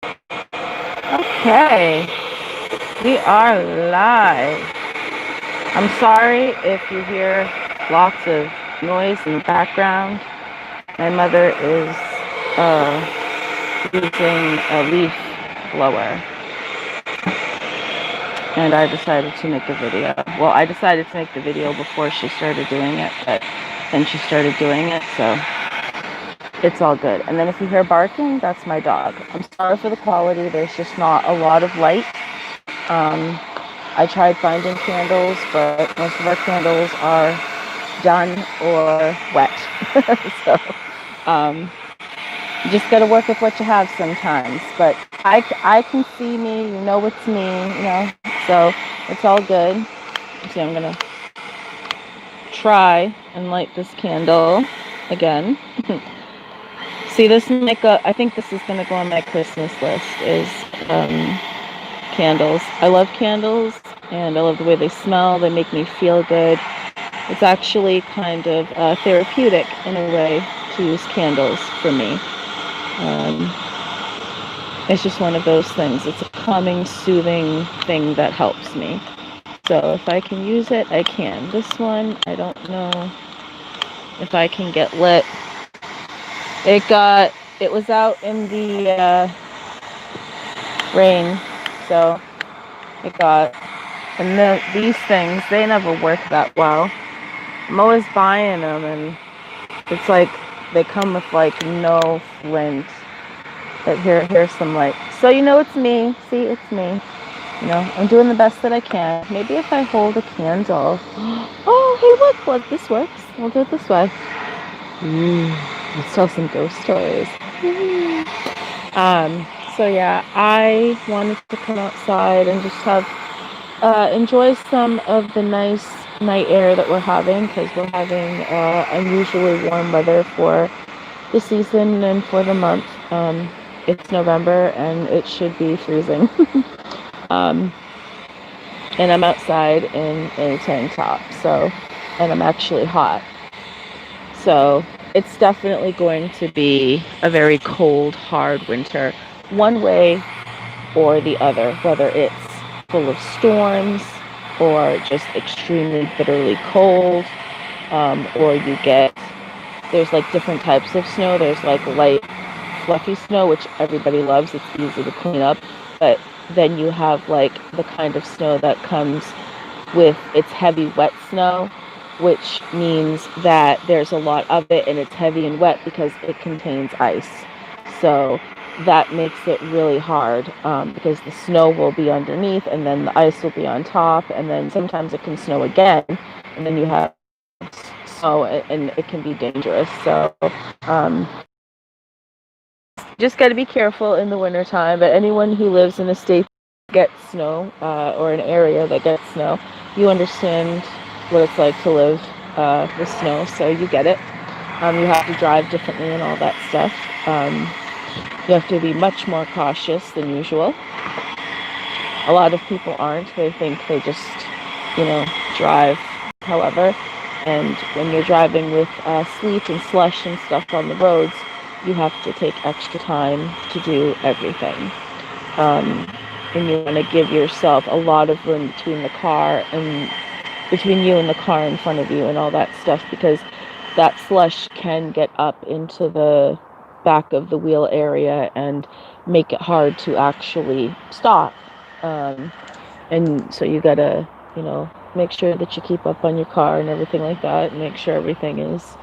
Okay, we are live. I'm sorry if you hear lots of noise in the background. My mother is using a leaf blower, and I decided to make a video. Well, I decided to make the video before she started doing it, but then she started doing it, so it's all good. And then if you hear barking, that's my dog. I'm sorry for the quality. There's just not a lot of light. I tried finding candles, but most of our candles are done or wet. So you just got to work with what you have sometimes. But I can see me, you know it's me, you know, so it's all good. See, I'm going to try and light this candle again. See, this make I think this is going to go on my Christmas list is candles. I love candles and I love the way they smell. They make me feel good. It's actually kind of therapeutic in a way to use candles for me. It's just one of those things. It's a calming, soothing thing that helps me. So if I can use it, I can. This one, I don't know if I can get lit. It was out in the rain, so it got, and these things, they never work that well. I'm always buying them, and it's like they come with like no flint. But here's some light. So you know it's me. See, it's me. You know, I'm doing the best that I can. Maybe if I hold a candle. Oh, hey, look, this works. We'll do it this way. Let's tell some ghost stories. So yeah, I wanted to come outside and just have enjoy some of the nice night air that we're having, because we're having unusually warm weather for the season and for the month. It's November and it should be freezing. And I'm outside in a tank top, so, and I'm actually hot. So it's definitely going to be a very cold, hard winter, one way or the other, whether it's full of storms or just extremely bitterly cold, or there's like different types of snow. There's like light, fluffy snow, which everybody loves. It's easy to clean up. But then you have like the kind of snow that comes with its heavy, wet snow, which means that there's a lot of it and it's heavy and wet because it contains ice. So that makes it really hard, because the snow will be underneath and then the ice will be on top, and then sometimes it can snow again, and then you have snow and it can be dangerous. So just got to be careful in the wintertime. But anyone who lives in a state that gets snow, or an area that gets snow, you understand what it's like to live with snow, so you get it. You have to drive differently and all that stuff. You have to be much more cautious than usual. A lot of people aren't. They think they just, drive however. And when you're driving with sleet and slush and stuff on the roads, you have to take extra time to do everything. And you want to give yourself a lot of room between the car and between you and the car in front of you and all that stuff, because that slush can get up into the back of the wheel area and make it hard to actually stop. And so you gotta, make sure that you keep up on your car and everything like that, and make sure everything is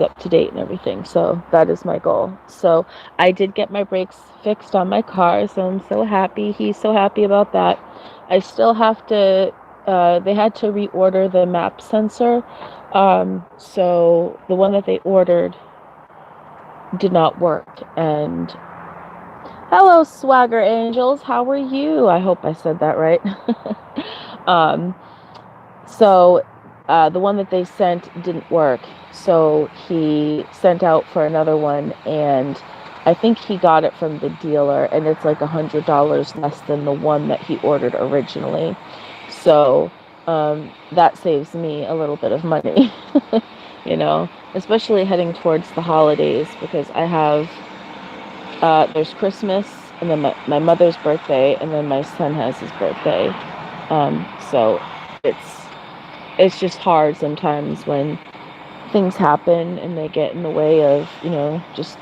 up to date and everything. So that is my goal. So I did get my brakes fixed on my car, so I'm so happy. He's so happy about that. I still have to, they had to reorder the map sensor. So the one that they ordered did not work. And hello, Swagger Angels. How are you? I hope I said that right. So the one that they sent didn't work. So he sent out for another one, and I think he got it from the dealer, and it's like $100 less than the one that he ordered originally. So that saves me a little bit of money, especially heading towards the holidays, because I have, there's Christmas and then my mother's birthday, and then my son has his birthday. So it's just hard sometimes when things happen and they get in the way of, just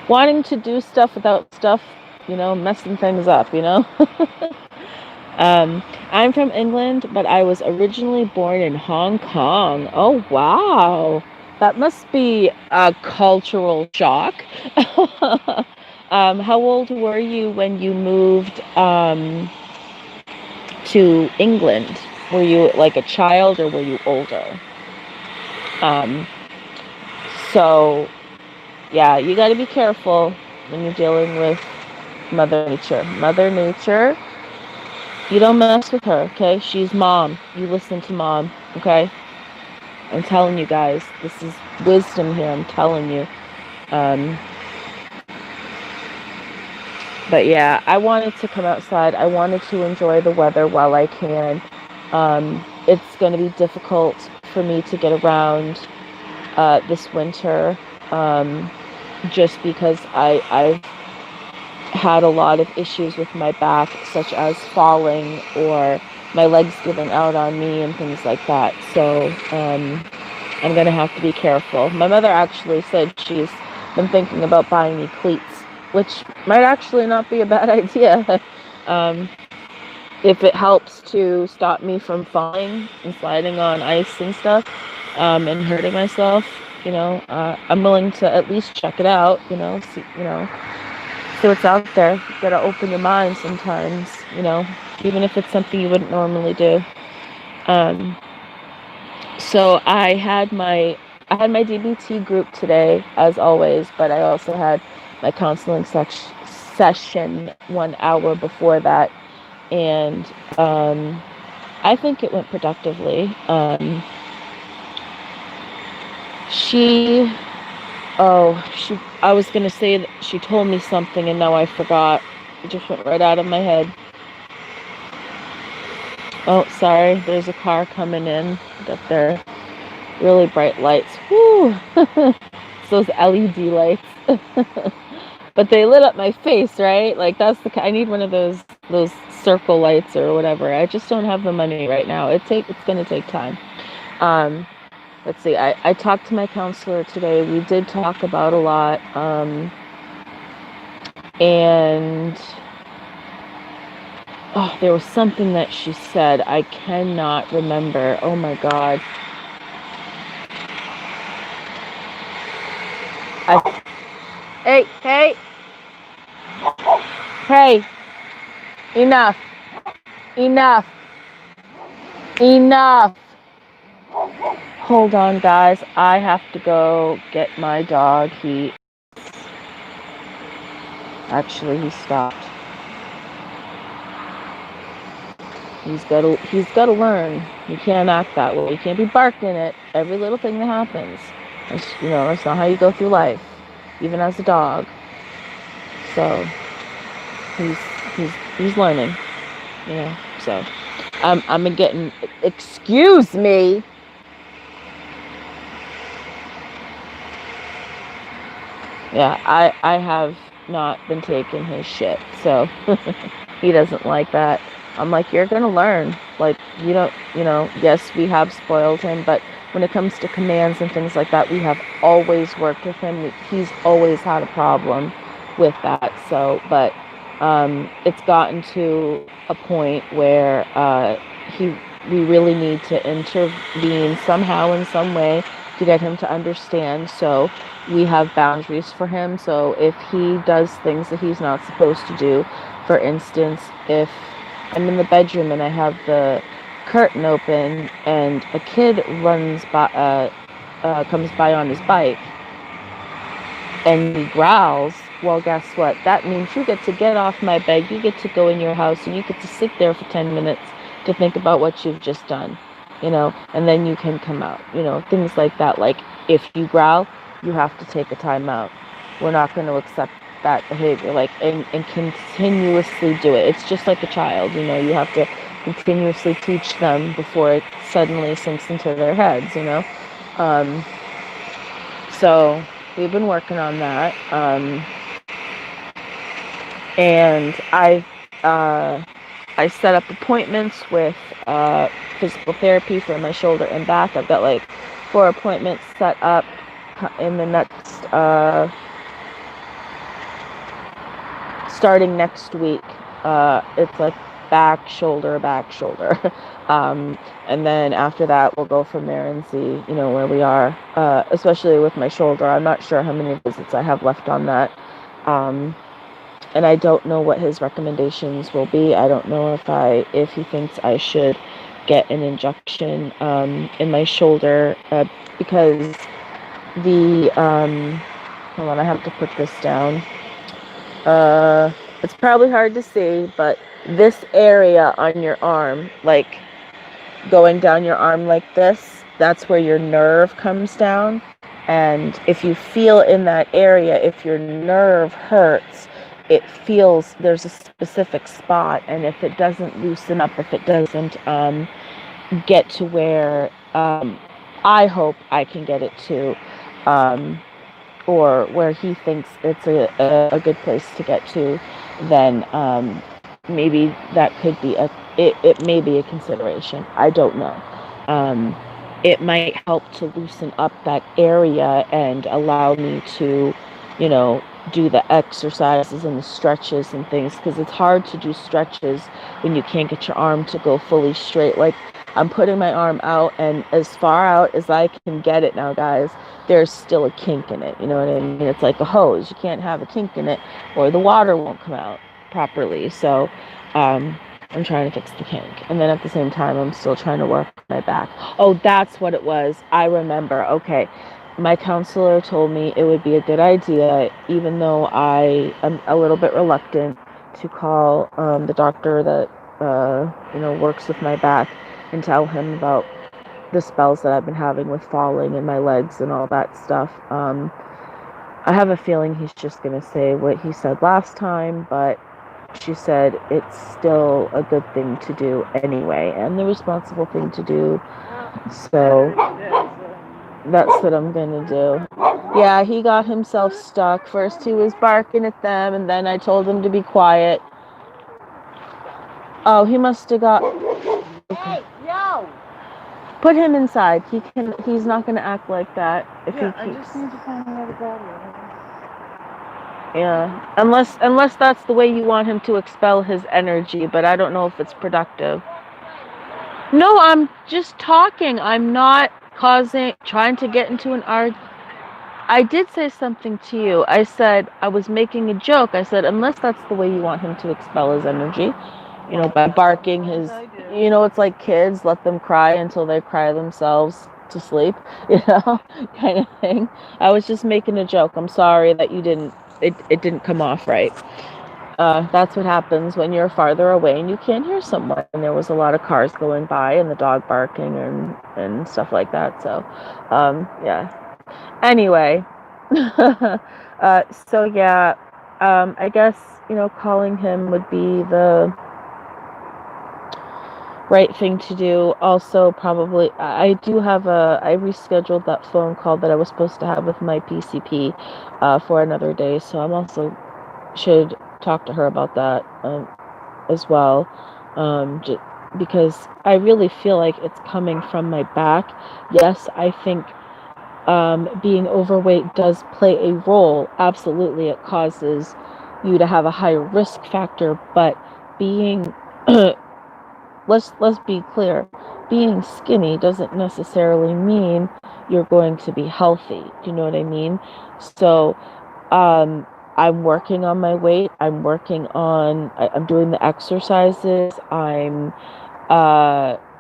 wanting to do stuff without stuff, messing things up, I'm from England, but I was originally born in Hong Kong. Oh, wow. That must be a cultural shock. How old were you when you moved to England? Were you like a child or were you older? Um, so, yeah, you got to be careful when you're dealing with Mother Nature. Mother Nature, you don't mess with her, okay? She's mom. You listen to mom, okay? I'm telling you guys, this is wisdom here. I'm telling you. But yeah, I wanted to come outside. I wanted to enjoy the weather while I can. It's going to be difficult for me to get around this winter, just because I've had a lot of issues with my back, such as falling or my legs giving out on me and things like that. So I'm going to have to be careful. My mother actually said she's been thinking about buying me cleats, which might actually not be a bad idea. If it helps to stop me from falling and sliding on ice and stuff, and hurting myself, I'm willing to at least check it out, see what's out there. You gotta open your mind sometimes, even if it's something you wouldn't normally do. So I had my DBT group today, as always, but I also had my counseling session 1 hour before that, and I think it went productively. I was gonna say that she told me something and now I forgot. It just went right out of my head. Oh, sorry, there's a car coming in. Got their really bright lights. Woo! It's those LED lights. But they lit up my face, right? Like I need one of those circle lights or whatever. I just don't have the money right now. It's gonna take time. Let's see, I talked to my counselor today. We did talk about a lot. And there was something that she said. I cannot remember. Oh my God. Hey. Enough. Hold on, guys. I have to go get my dog. Actually, he stopped. He's got to learn. You can't act that way. You can't be barking at every little thing that happens. That's not how you go through life, even as a dog. So he's learning, So I'm getting. Excuse me. Yeah, I have not been taking his shit, so he doesn't like that. I'm like, you're gonna learn. Like, yes, we have spoiled him, but when it comes to commands and things like that, we have always worked with him. He's always had a problem with that. So, but it's gotten to a point where we really need to intervene somehow in some way to get him to understand. So we have boundaries for him. So if he does things that he's not supposed to do, for instance, if I'm in the bedroom and I have the curtain open and a kid comes by on his bike and he growls, well, guess what? That means you get to get off my bed, you get to go in your house, and you get to sit there for 10 minutes to think about what you've just done, and then you can come out, things like that. Like, if you growl, you have to take a time out. We're not going to accept that behavior, and continuously do it. It's just like a child, you have to continuously teach them before it suddenly sinks into their heads, So we've been working on that. And I set up appointments with physical therapy for my shoulder and back. I've got like 4 appointments set up in the next starting next week. It's like back, shoulder, back, shoulder. And then after that, we'll go from there and see, where we are, especially with my shoulder. I'm not sure how many visits I have left on that. And I don't know what his recommendations will be. I don't know if he thinks I should get an injection in my shoulder because hold on, I have to put this down. It's probably hard to see, but this area on your arm, like going down your arm like this, that's where your nerve comes down. And if you feel in that area, if your nerve hurts, it feels there's a specific spot. And if it doesn't loosen up, if it doesn't get to where I hope I can get it to, or where he thinks it's a good place to get to, then maybe that could be it may be a consideration. I don't know. It might help to loosen up that area and allow me to, do the exercises and the stretches and things, because it's hard to do stretches when you can't get your arm to go fully straight. Like, I'm putting my arm out, and as far out as I can get it now, guys, there's still a kink in it. You know what I mean? It's like a hose. You can't have a kink in it or the water won't come out properly. So I'm trying to fix the kink. And then at the same time, I'm still trying to work my back. Oh, that's what it was. I remember. Okay. My counselor told me it would be a good idea, even though I am a little bit reluctant, to call the doctor that, works with my back and tell him about the spells that I've been having with falling in my legs and all that stuff. I have a feeling he's just going to say what he said last time, but she said it's still a good thing to do anyway, and the responsible thing to do. So that's what I'm gonna do. Yeah, he got himself stuck. First he was barking at them, and then I told him to be quiet. Oh, he must have got... Hey, no! Put him inside. He's not gonna act like that if he keeps... I just need to find another battery. Yeah, unless that's the way you want him to expel his energy, but I don't know if it's productive. No, I'm just talking. I'm not trying to get into an argument. I did say something to you. I said I was making a joke. I said, unless that's the way you want him to expel his energy, by barking his, it's like kids, let them cry until they cry themselves to sleep, kind of thing. I was just making a joke. I'm sorry that it didn't come off right. That's what happens when you're farther away and you can't hear someone. And there was a lot of cars going by and the dog barking and stuff like that. So, yeah. Anyway, so yeah, I guess, calling him would be the right thing to do. Also, probably, I rescheduled that phone call that I was supposed to have with my PCP for another day. So I'm also should talk to her about that as well, because I really feel like it's coming from my back. Yes, I think being overweight does play a role. Absolutely, it causes you to have a higher risk factor, but being let's be clear, being skinny doesn't necessarily mean you're going to be healthy. Do you know what I mean? So I'm working on my weight. I'm doing the exercises. I'm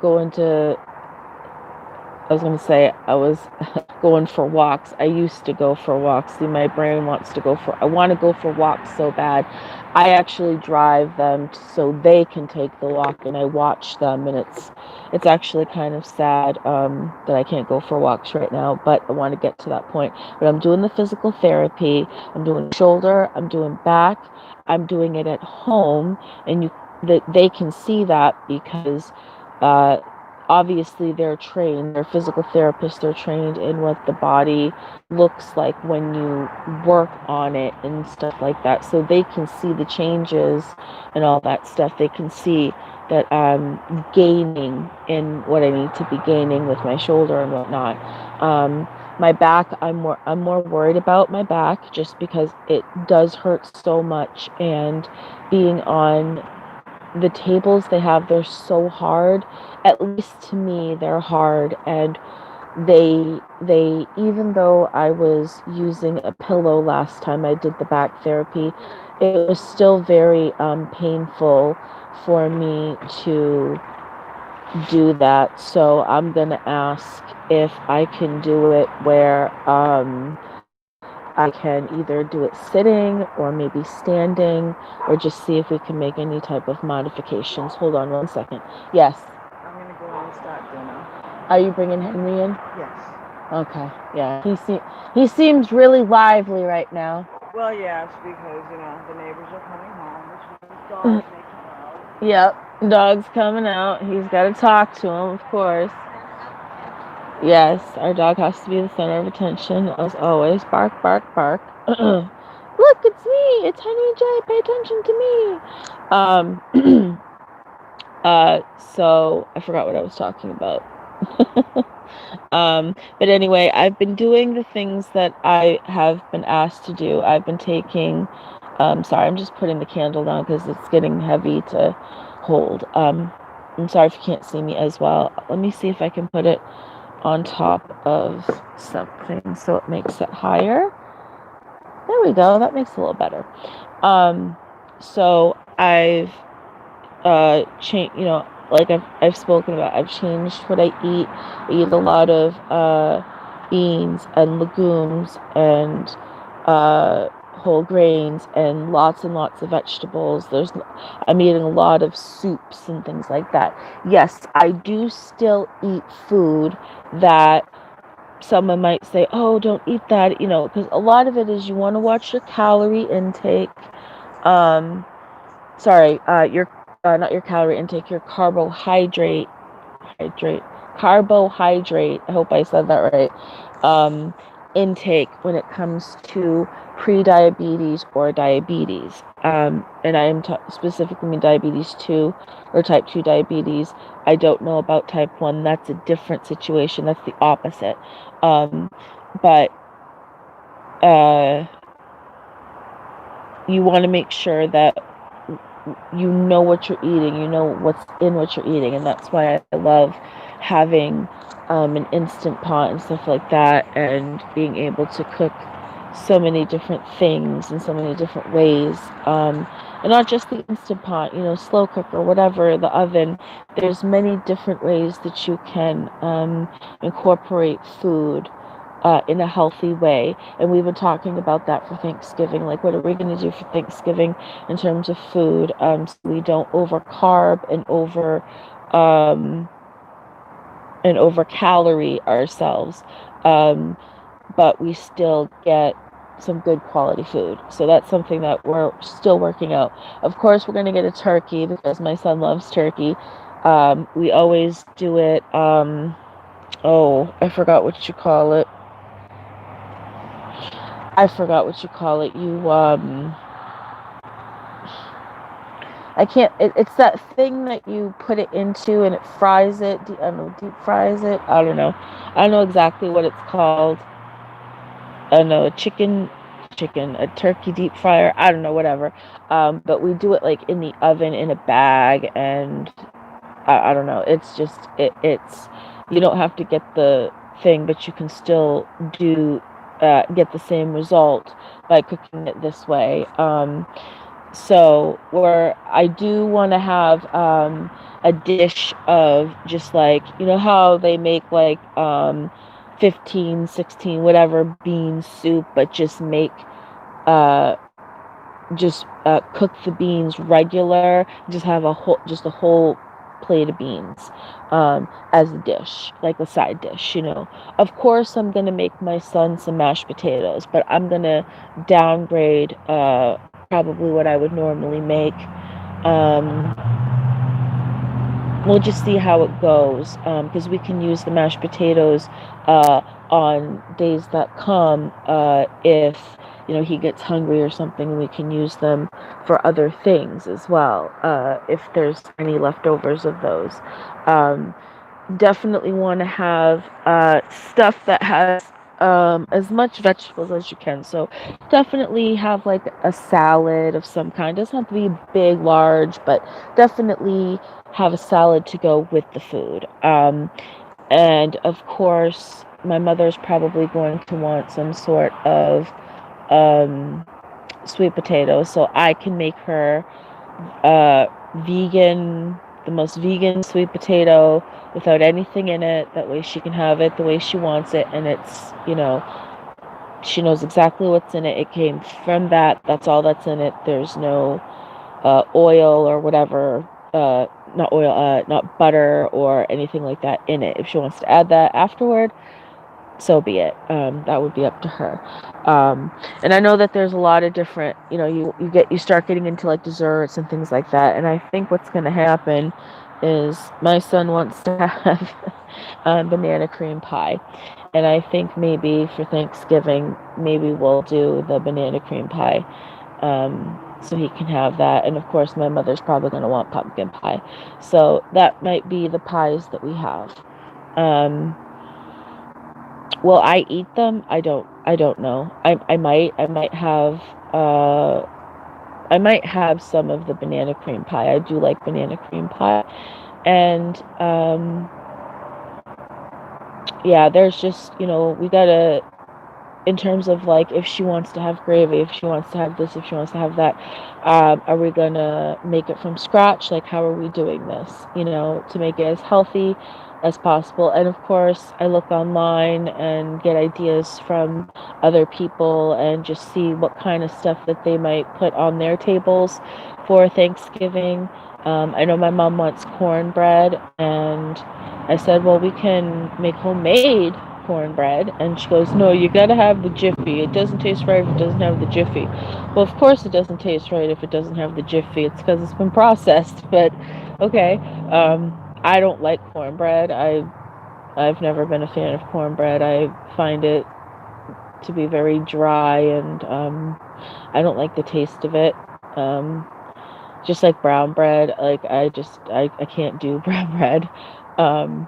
going to going for walks. I used to go for walks. See, my brain I want to go for walks so bad. I actually drive them so they can take the walk, and I watch them, and it's actually kind of sad that I can't go for walks right now, but I want to get to that point. But I'm doing the physical therapy. I'm doing shoulder. I'm doing back. I'm doing it at home, and they can see that because obviously they're trained, they're physical therapists, they're trained in what the body looks like when you work on it and stuff like that. So they can see the changes and all that stuff. They can see that I'm gaining in what I need to be gaining with my shoulder and whatnot. My back, I'm more worried about my back just because it does hurt so much, and being on the tables they have, they're so hard. At least to me, they're hard, and they even though I was using a pillow last time I did the back therapy, it was still very painful for me to do that. So I'm gonna ask if I can do it where I can either do it sitting or maybe standing, or just see if we can make any type of modifications. Hold on 1 second. Yes. I'm gonna go and start dinner. Are you bringing Henry in? Yes. Okay. Yeah. He seems really lively right now. Well, yes, because the neighbors are coming home, which means dogs may come out. Yep. Dog's coming out. He's got to talk to him, of course. Yes, our dog has to be the center of attention, as always. Bark, bark, bark. Look, it's me. It's Honey J. Pay attention to me. So I forgot what I was talking about. But anyway, I've been doing the things that I have been asked to do. I've been taking, sorry, I'm just putting the candle down because it's getting heavy to hold. I'm sorry if you can't see me as well. Let me see if I can put it on top of something so it makes it higher. There we go. That makes it a little better. So I've changed, like I've spoken about, I've changed what I eat. I eat a lot of beans and legumes and whole grains and lots of vegetables. I'm eating a lot of soups and things like that. Yes, I do still eat food that someone might say, oh, don't eat that, because a lot of it is you want to watch your calorie intake. Your not your calorie intake, your carbohydrate. I hope I said that right. Intake when it comes to pre-diabetes or diabetes. And I am specifically diabetes 2 or type 2 diabetes. I don't know about type 1. That's a different situation. That's the opposite. But you want to make sure that you know what you're eating, you know what's in what you're eating, and that's why I love having an Instant Pot and stuff like that, and being able to cook so many different things in so many different ways, and not just the Instant Pot, slow cooker, whatever, the oven. There's many different ways that you can incorporate food in a healthy way. And we've been talking about that for Thanksgiving. Like, what are we going to do for Thanksgiving in terms of food? So we don't over carb and over calorie ourselves, but we still get some good quality food. So that's something that we're still working out. Of course, we're going to get a turkey because my son loves turkey. We always do it. I forgot what you call it. I can't, it's that thing that you put it into and it fries it. I don't know, deep fries it. I don't know. I don't know exactly what it's called. I don't know, a turkey deep fryer. I don't know, whatever. But we do it like in the oven in a bag, and I don't know. It's just, it's, you don't have to get the thing, but you can still get the same result by cooking it this way. So where I do want to have a dish of just like, how they make like 15, 16, whatever bean soup, but just make cook the beans regular, just have a whole plate of beans as a dish, like a side dish. Of course I'm gonna make my son some mashed potatoes, but I'm gonna downgrade probably what I would normally make. we'll just see how it goes, because we can use the mashed potatoes on days that come, if he gets hungry or something. We can use them for other things as well, if there's any leftovers of those. um, Definitely want to have stuff that has as much vegetables as you can. So definitely have like a salad of some kind. Doesn't have to be big, large, but definitely have a salad to go with the food. And of course, my mother's probably going to want some sort of um, sweet potato, so I can make her uh, vegan, the most vegan sweet potato without anything in it. That way she can have it the way she wants it, and she knows exactly what's in it. It came from that. That's all that's in it. There's no oil or whatever, not oil, not butter or anything like that in it. If she wants to add that afterward, so be it. That would be up to her. And I know that there's a lot of different, you start getting into like desserts and things like that. And I think what's going to happen is my son wants to have banana cream pie. And I think maybe for Thanksgiving, maybe we'll do the banana cream pie. So he can have that. And of course, my mother's probably going to want pumpkin pie. So that might be the pies that we have. Will I eat them? I don't know. I might have some of the banana cream pie. I do like banana cream pie. And yeah, there's just, we gotta, in terms of like, if she wants to have gravy, if she wants to have this, if she wants to have that, are we gonna make it from scratch? Like, how are we doing this, to make it as healthy as possible? And of course, I look online and get ideas from other people and just see what kind of stuff that they might put on their tables for Thanksgiving. I know my mom wants cornbread, and I said, well, we can make homemade cornbread. And she goes, no, you gotta have the Jiffy. It doesn't taste right if it doesn't have the Jiffy. Well, of course it doesn't taste right if it doesn't have the Jiffy. It's because it's been processed. But okay. I don't like cornbread. I've never been a fan of cornbread. I find it to be very dry, and I don't like the taste of it. Just like brown bread, like I can't do brown bread. um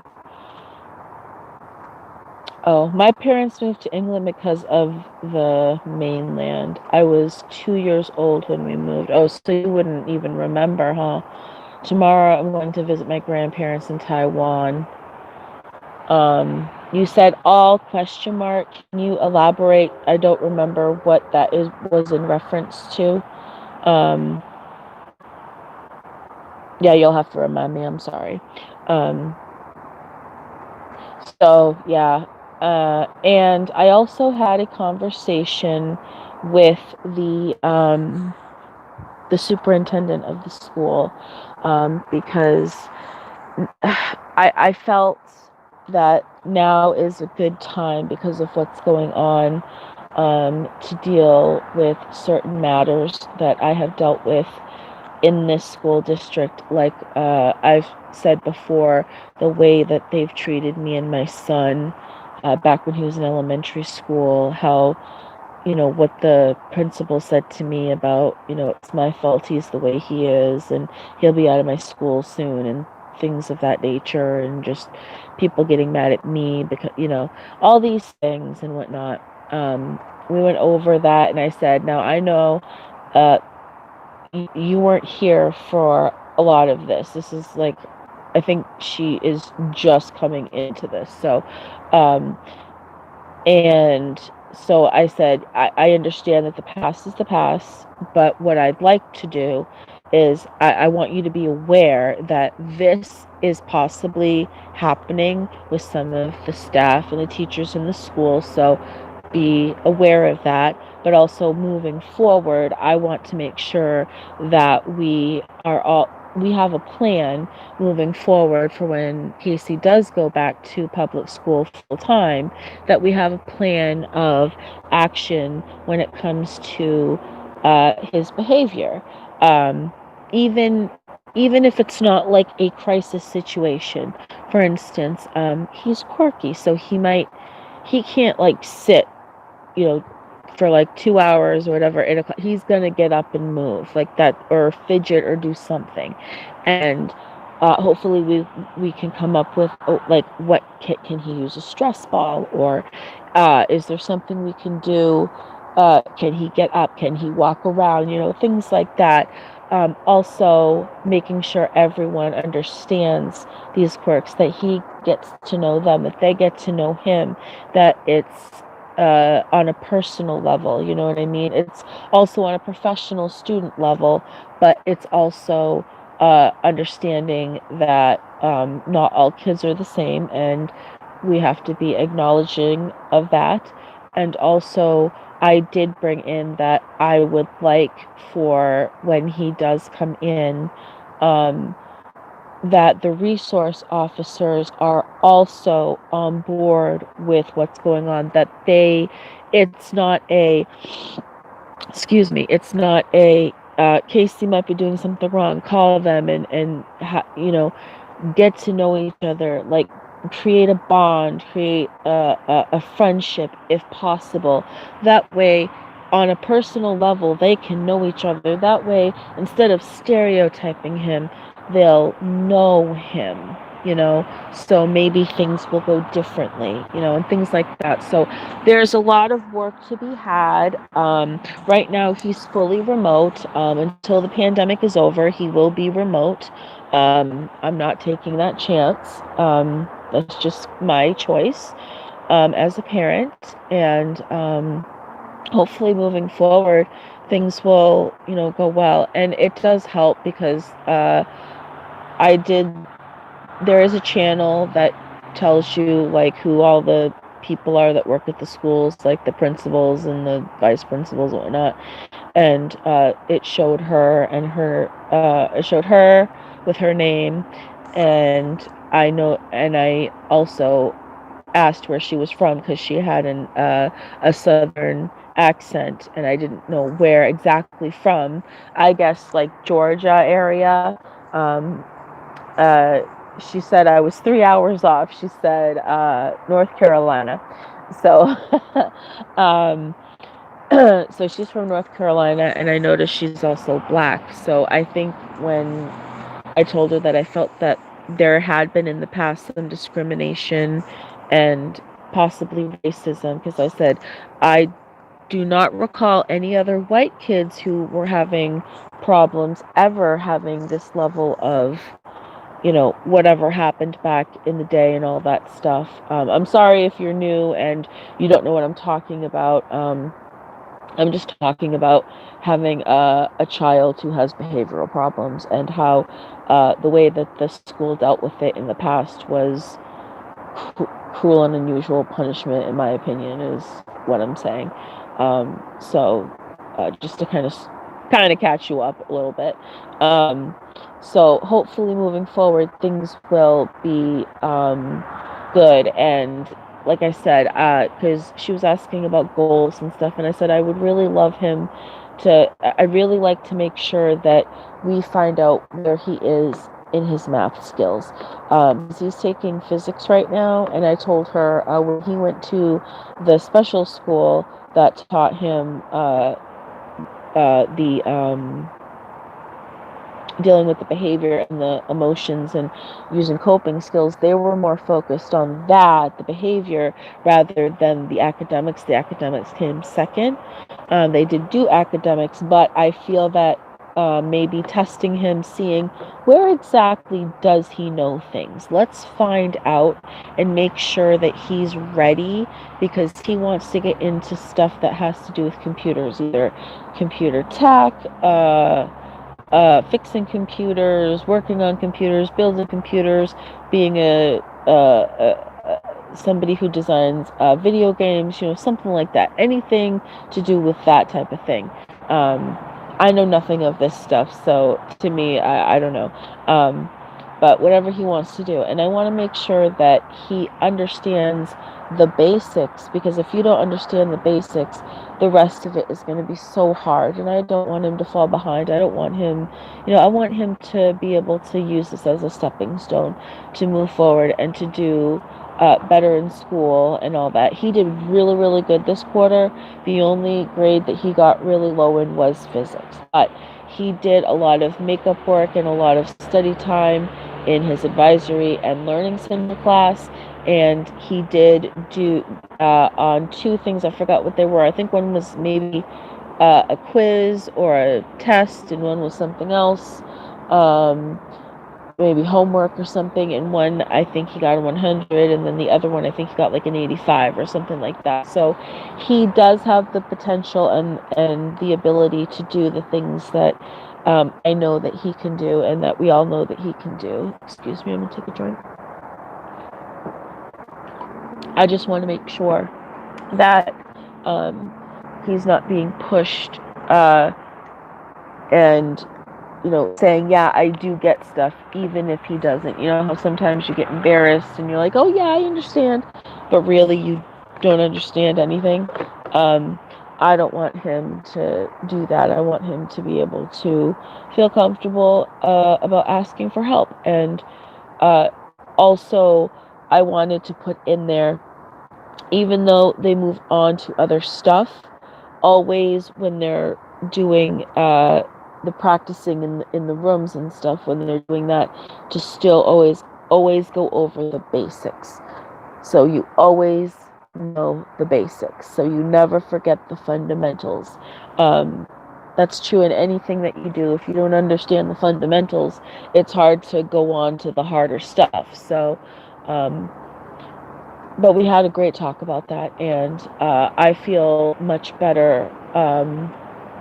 Oh, my parents moved to England because of the mainland. I was 2 years old when we moved. Oh, so you wouldn't even remember, huh? Tomorrow I'm going to visit my grandparents in Taiwan. You said all question mark. Can you elaborate? I don't remember what that was in reference to. Um, yeah, you'll have to remind me. I'm sorry. Um, So yeah, and I also had a conversation with the superintendent of the school, because I felt that now is a good time because of what's going on, to deal with certain matters that I have dealt with in this school district. Like, I've said before, the way that they've treated me and my son, back when he was in elementary school, how, what the principal said to me about, it's my fault he's the way he is, and he'll be out of my school soon, and things of that nature, and just people getting mad at me because, all these things and whatnot. We went over that, and I said, now I know, uh, you weren't here for a lot of this. This is like, I think she is just coming into this. So, um, and so I said, I understand that the past is the past, but what I'd like to do is I want you to be aware that this is possibly happening with some of the staff and the teachers in the school. So be aware of that. But also moving forward, I want to make sure that we have a plan moving forward for when Casey does go back to public school full time, that we have a plan of action when it comes to his behavior. Even even if it's not like a crisis situation. For instance, he's quirky, so he can't like sit, you know, for like 2 hours or whatever. He's gonna get up and move like that, or fidget, or do something, and hopefully we can come up with, like, what can he use a stress ball, or is there something we can do? Can he get up? Can he walk around? Things like that. Also, making sure everyone understands these quirks, that he gets to know them, that they get to know him, that it's on a personal level, you know what I mean? It's also on a professional student level, but it's also understanding that not all kids are the same, and we have to be acknowledging of that. And also, I did bring in that I would like, for when he does come in, um, that the resource officers are also on board with what's going on, that it's not a, excuse me, it's not a, Casey might be doing something wrong, call them and get to know each other, like create a bond, create a friendship if possible. That way, on a personal level, they can know each other. That way, instead of stereotyping him, they'll know him, so maybe things will go differently, and things like that. So there's a lot of work to be had. Right now, he's fully remote. Until the pandemic is over, he will be remote. I'm not taking that chance. That's just my choice as a parent. And hopefully moving forward, things will, go well. And it does help because there is a channel that tells you like who all the people are that work at the schools, like the principals and the vice principals and whatnot. And it showed her it showed her with her name, and I also asked where she was from, because she had a southern accent, and I didn't know where exactly from. I guess like Georgia area. Um, uh, she said I was 3 hours off. She said North Carolina. So, um, so she's from North Carolina, and I noticed she's also black. So I think when I told her that I felt that there had been in the past some discrimination and possibly racism, because I said I do not recall any other white kids who were having problems ever having this level of, whatever happened back in the day and all that stuff. I'm sorry if you're new and you don't know what I'm talking about. I'm just talking about having a child who has behavioral problems, and how the way that the school dealt with it in the past was cruel and unusual punishment, in my opinion, is what I'm saying. So just to kind of catch you up a little bit. So hopefully moving forward, things will be good. And like I said, because she was asking about goals and stuff, and I said I would really love him I'd really like to make sure that we find out where he is in his math skills. He's taking physics right now, and I told her when he went to the special school that taught him the dealing with the behavior and the emotions and using coping skills, they were more focused on that, the behavior, rather than the academics. The academics came second. They did do academics, but I feel that maybe testing him, seeing where exactly does he know things. Let's find out and make sure that he's ready, because he wants to get into stuff that has to do with computers, either computer tech, fixing computers, working on computers, building computers, being somebody who designs video games, something like that. Anything to do with that type of thing. I know nothing of this stuff, so to me, I don't know. but whatever he wants to do. And I want to make sure that he understands the basics, because if you don't understand the basics, the rest of it is going to be so hard. And I don't want him to fall behind. I don't want him, I want him to be able to use this as a stepping stone to move forward and to do better in school and all that. He did really, really good this quarter. The only grade that he got really low in was physics. But he did a lot of makeup work and a lot of study time in his advisory and learning center class. And he did do on two things. I forgot what they were. I think one was maybe a quiz or a test, and one was something else. Maybe homework or something, and one I think he got a 100, and then the other one I think he got like an 85 or something like that. So he does have the potential and the ability to do the things that I know that he can do, and that we all know that he can do. Excuse me, I'm gonna take a drink. I just want to make sure that he's not being pushed and saying, yeah, I do get stuff, even if he doesn't. You know how sometimes you get embarrassed and you're like, oh, yeah, I understand, but really you don't understand anything. I don't want him to do that. I want him to be able to feel comfortable about asking for help. And also, I wanted to put in there, even though they move on to other stuff, always when they're doing the practicing in the rooms and stuff, when they're doing that, to still always go over the basics. So you always know the basics. So you never forget the fundamentals. That's true in anything that you do. If you don't understand the fundamentals, it's hard to go on to the harder stuff. So, but we had a great talk about that, and I feel much better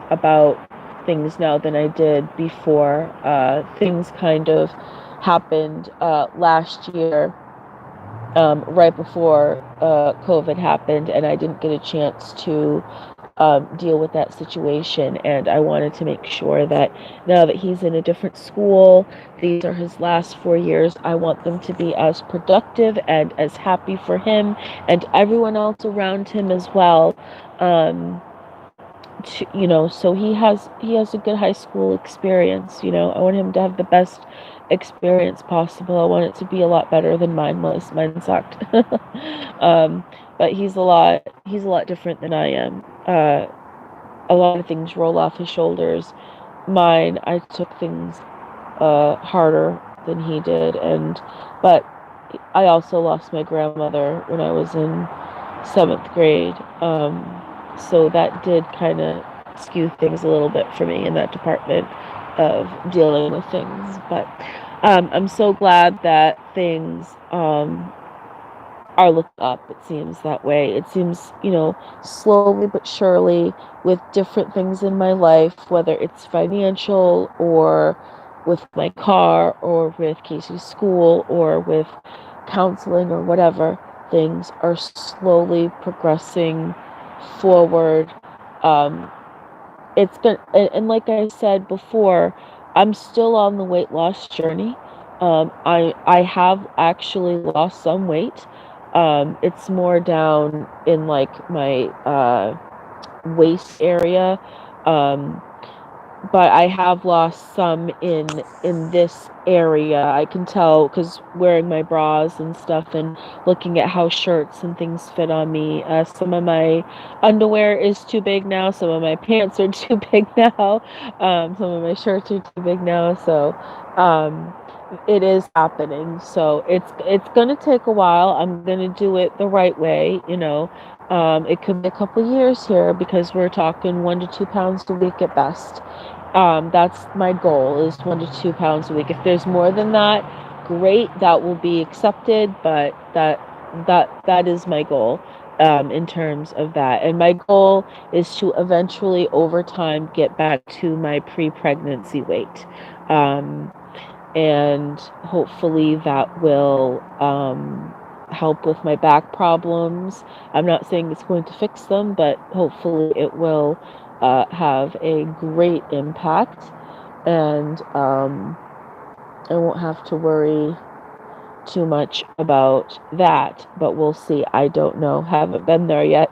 about things now than I did before. Things kind of happened last year, right before COVID happened, and I didn't get a chance to deal with that situation. And I wanted to make sure that now that he's in a different school, these are his last 4 years, I want them to be as productive and as happy for him and everyone else around him as well. So he has a good high school experience. I want him to have the best experience possible. I want it to be a lot better than mine was. Mine sucked. But he's a lot different than I am. A lot of things roll off his shoulders. Mine, I took things harder than he did, but I also lost my grandmother when I was in 7th grade. So that did kind of skew things a little bit for me in that department of dealing with things. But I'm so glad that things are looked up. It seems that way. It seems, slowly but surely, with different things in my life, whether it's financial or with my car or with Casey's school or with counseling or whatever, things are slowly progressing forward. It's been, and like I said before, I'm still on the weight loss journey. I have actually lost some weight. It's more down in like my waist area. But I have lost some in this area. I can tell because wearing my bras and stuff and looking at how shirts and things fit on me. Some of my underwear is too big now. Some of my pants are too big now. Some of my shirts are too big now. So it is happening. So it's gonna take a while. I'm gonna do it the right way. It could be a couple years here because we're talking 1 to 2 pounds a week at best. That's my goal, is 1 to 2 pounds a week. If there's more than that, great, that will be accepted, but that is my goal in terms of that. And my goal is to eventually, over time, get back to my pre-pregnancy weight. And hopefully that will help with my back problems. I'm not saying it's going to fix them, but hopefully it will have a great impact. And I won't have to worry too much about that, but we'll see. I don't know. Haven't been there yet.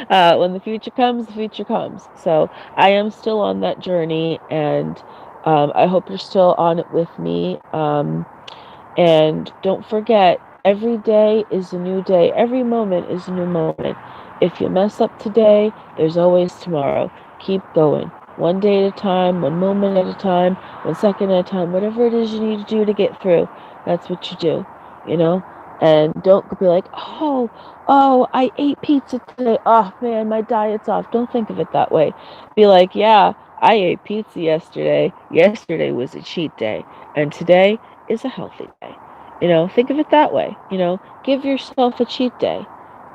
When the future comes, the future comes. So I am still on that journey, and I hope you're still on it with me. And don't forget, every day is a new day. Every moment is a new moment. If you mess up today, there's always tomorrow. Keep going. One day at a time, one moment at a time, 1 second at a time, whatever it is you need to do to get through, that's what you do, you know? And don't be like, oh, I ate pizza today. Oh man, my diet's off. Don't think of it that way. Be like, yeah, I ate pizza yesterday. Yesterday was a cheat day. And today is a healthy day. Think of it that way. Give yourself a cheat day.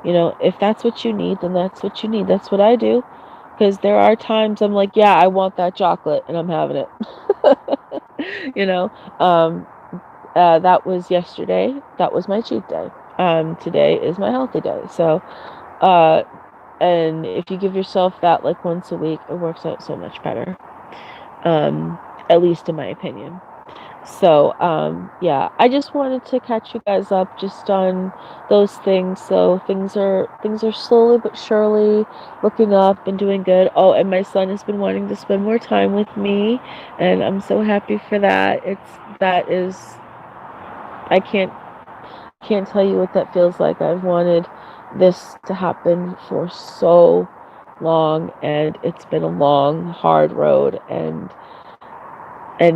If that's what you need, then that's what you need. That's what I do. Because there are times I'm like, yeah, I want that chocolate and I'm having it. you know, um, that was yesterday. That was my cheat day. Today is my healthy day. So, uh, and if you give yourself that like once a week, it works out so much better. At least in my opinion. So, yeah, I just wanted to catch you guys up just on those things. So things are slowly but surely looking up and doing good. Oh, and my son has been wanting to spend more time with me, and I'm so happy for that. That is I can't tell you what that feels like. I've wanted this to happen for so long, and it's been a long, hard road, and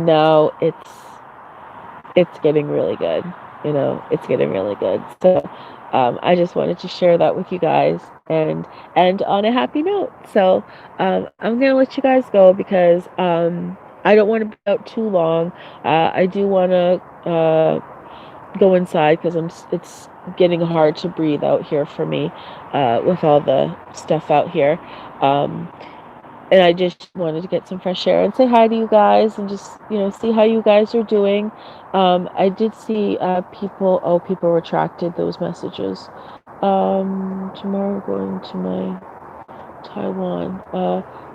now it's getting really good. It's getting really good. So I just wanted to share that with you guys and on a happy note. So I'm gonna let you guys go because I don't want to be out too long. I do want to go inside because it's getting hard to breathe out here for me with all the stuff out here. Um, and I just wanted to get some fresh air and say hi to you guys and just see how you guys are doing. I did see people retracted those messages. Tomorrow going to my Taiwan.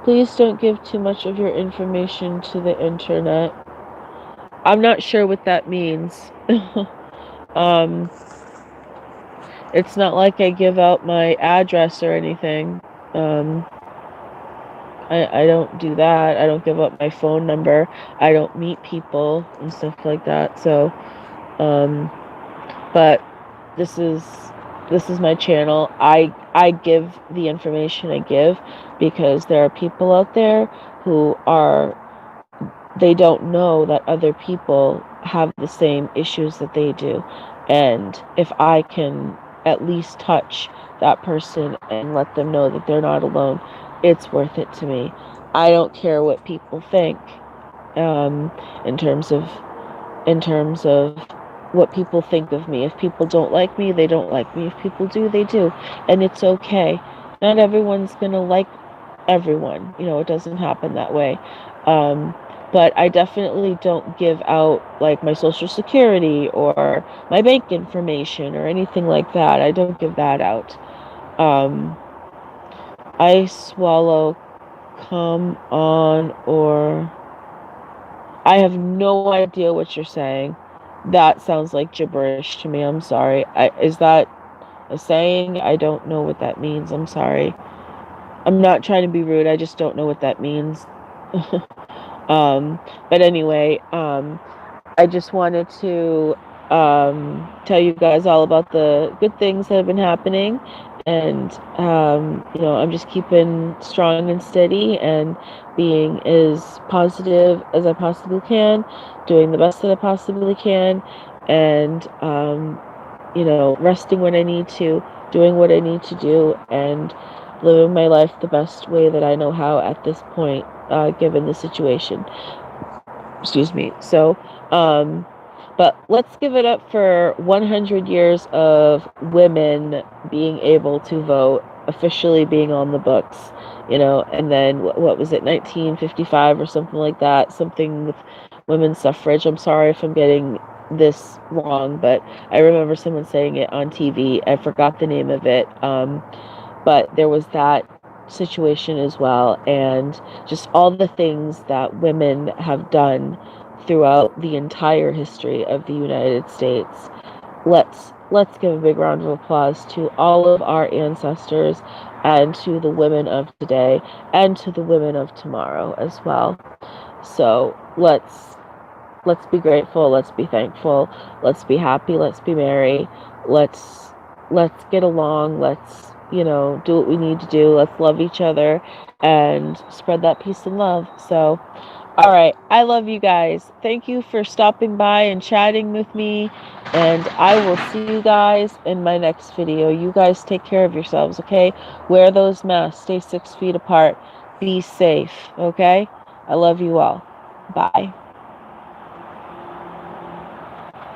Please don't give too much of your information to the internet. I'm not sure what that means. um, it's not like I give out my address or anything. I don't do that. I don't give up my phone number. I don't meet people and stuff like that. So, but this is this is my channel. I give the information I give because there are people out there who they don't know that other people have the same issues that they do. And if I can at least touch that person and let them know that they're not alone, it's worth it to me. I don't care what people think um, in terms of what people think of me. If people don't like me, they don't like me. If people do, they do. And it's okay. Not everyone's going to like everyone. It doesn't happen that way. But I definitely don't give out like my social security or my bank information or anything like that. I don't give that out. I swallow, come on, or I have no idea what you're saying. That sounds like gibberish to me. I'm sorry. Is that a saying? I don't know what that means. I'm sorry. I'm not trying to be rude. I just don't know what that means. But anyway, I just wanted to tell you guys all about the good things that have been happening. And, I'm just keeping strong and steady and being as positive as I possibly can, doing the best that I possibly can, and, resting when I need to, doing what I need to do, and living my life the best way that I know how at this point, given the situation. Excuse me. So, but let's give it up for 100 years of women being able to vote, officially being on the books, and then what was it, 1955 or something like that, something with women's suffrage. I'm sorry if I'm getting this wrong, but I remember someone saying it on TV. I forgot the name of it. But there was that situation as well, and just all the things that women have done throughout the entire history of the United States. Let's give a big round of applause to all of our ancestors and to the women of today and to the women of tomorrow as well. So let's be grateful, let's be thankful, let's be happy, let's be merry, let's get along, let's, do what we need to do, let's love each other and spread that peace and love. So all right, I love you guys. Thank you for stopping by and chatting with me, and I will see you guys in my next video. You guys take care of yourselves, okay? Wear those masks, stay 6 feet apart, be safe, okay? I love you all. Bye.